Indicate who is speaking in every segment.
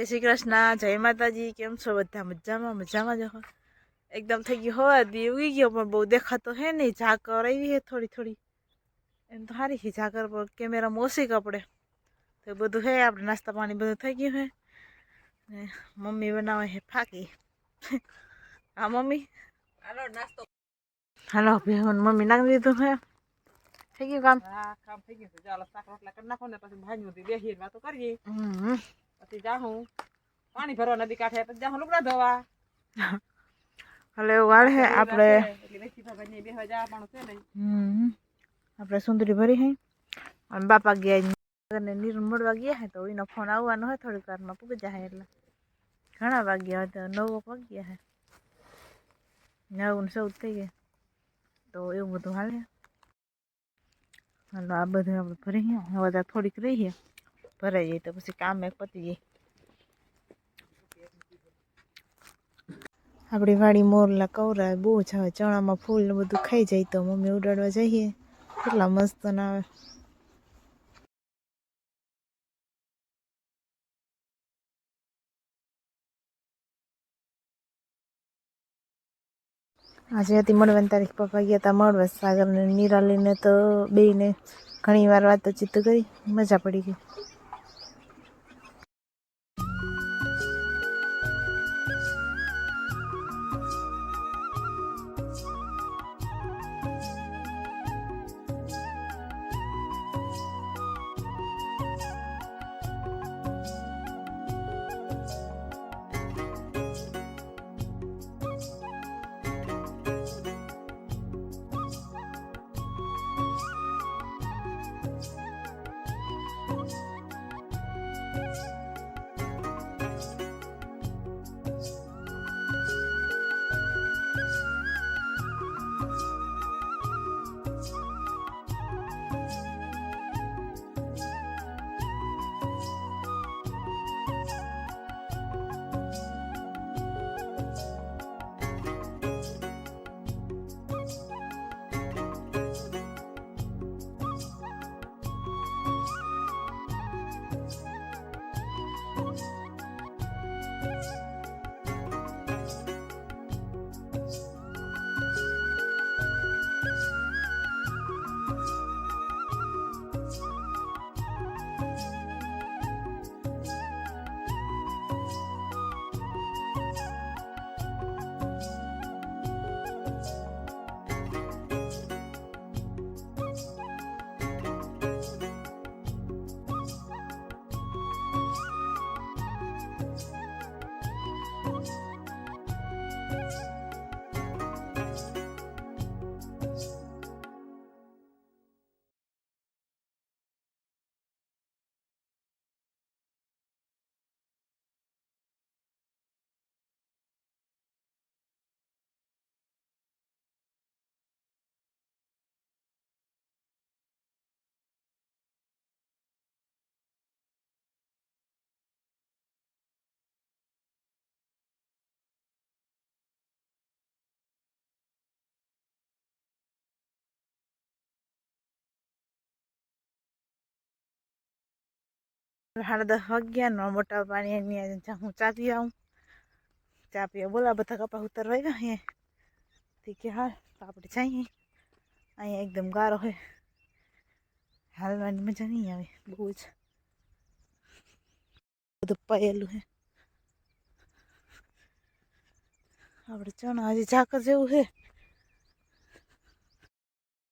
Speaker 1: जय श्री कृष्ण जय माताजी केम छो बधा मजामा जो एकदम थी गई हवा दी उगी गयो पर बहु देखा तो है नहीं झाकर आई है थोड़ी थोड़ी एम तो हारी ही झाकर पर कैमेरा में ओसी कपड़े तो बधु है आप नास्ता पानी बधु थी गयु है मम्मी बनावे है फाकी हाँ मम्मी
Speaker 2: हालो नास्तो
Speaker 1: हालो मम्मी नाख दीधु है थी गयु काम
Speaker 2: काम થઈ ગયું છે ચાલો શાક રોટલા કરી નાખો ને પછી ભાઈઓથી બેહીને વાતો કરીએ પછી જાહું પાણી ભરવા નદી કાંઠે પછી જાહું લુગડા ધોવા
Speaker 1: હલે વાળ है આપણે
Speaker 2: એટલે વેચી ભાઈ બેહવા જવા પણ છે નહીં
Speaker 1: આપણે સુંદરી ભરી है અને બાપા ગયા ને નીર મળવા ગયા है तो એનો ફોન આવવાનો હોય થોડીક વારમાં પૂગી જાય એટલે ઘણા વાગ્યા હતા 9 વાગ્યા है 9 ને 14 થઈ ગયા તો એવું બધું હાલે હાલો આ બધું આપણે ભરી હવે થોડીક રહી ભરાઈ જાય તો પછી કામ એક પતી જાય આપણી વાડી મોરલા કવરા બહુ જ આવે ચણામાં ફૂલ ને બધું ખાઈ જાય તો મમ્મી ઉડાડવા જઈએ કેટલા મસ્ત ના આવે આજે હતી મળવાની તારીખ પપ્પા ગયા હતા મળવા સાગર ને નિરાલીને તો બેયને ઘણી વાર વાતચીત કરી મજા પડી ગઈ साढ़े 10 वाग्या मोटा पानी हूँ चा पी आऊँ चा पी बोला बता कपा उतरवा है ठीक है हाल तो आप चाहिए अँ एकदम गारो है हालवानी मजा नहीं आए बहु ज पायलू है आप चना हजी झाकर जेव है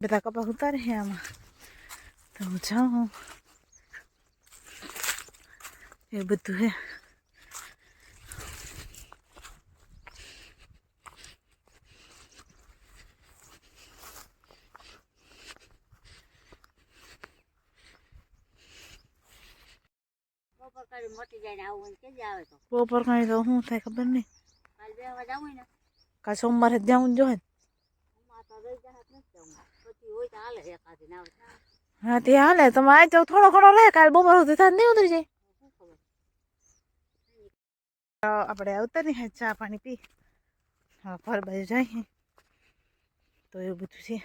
Speaker 1: बता कपा उतारे है आम तो हूँ जाऊँ ये बधु है बपोर कहीं तो हूँ थे खबर नहीं कल सोमवार है जाऊँ जो है हाँ तो हाल है तुम आ जाओ थोड़ा घणो रहे कल बपोर होती था नहीं उतरी जाए આપણે આવતા નહીં ચા પાણી પી હા ફર બાજુ જઈએ તો એવું બધું છે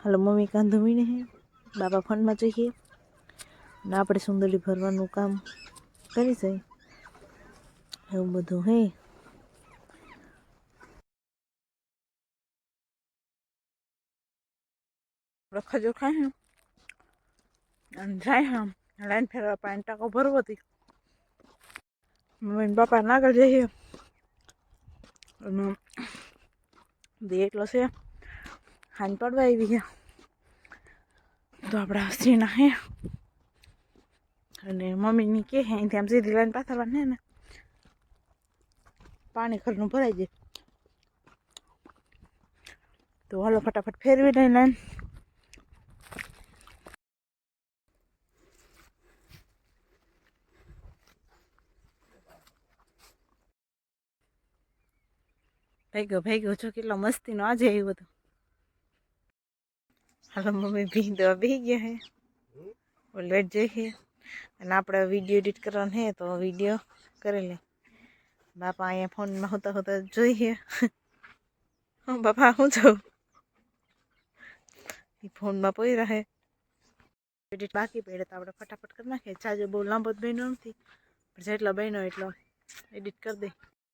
Speaker 1: હાલો મમ્મી કાંધો મીને હે બાપા ફોનમાં જોઈએ ને આપણે સુંદરી ભરવાનું કામ કરી જાય એવું બધું હે. ખજૂર ખાય અને જાય આમ લાઈન ફેરવા પાણી ટાંકો ભરવો હતી. મમ્મી પપ્પા ના આગળ જઈએ અને દે એટલો છે હાન પડવા આવી ગયા તો આપણા હસીના હે અને મમ્મીની કે અહીંથી આમ સીધી લાઈન પાથરવાની હે ને પાણી ઘરનું ભરાઈ જાય તો હાલો ફટાફટ ફેરવી લઈ લાઈન. ભાઈ ગયો છો કેટલો મસ્તીનો આજે આવ્યો હતો. હાલો મમ્મી ભીંદવા બેસી ગયા હે ઓલરેડી જઈએ અને આપણે વિડીયો એડિટ કરવાનો હે તો વિડીયો કરી લે. બાપા અહીંયા ફોનમાં હોતા જોઈએ હું બાપા હું જાઉં ફોનમાં પોઈ રહે એડિટ બાકી પડે તો આપણે ફટાફટ કરી નાખીએ. ચાર્જર બહુ લાંબો જ બન્યો નથી પણ જેટલો બન્યો એટલો એડિટ કરી દઈ.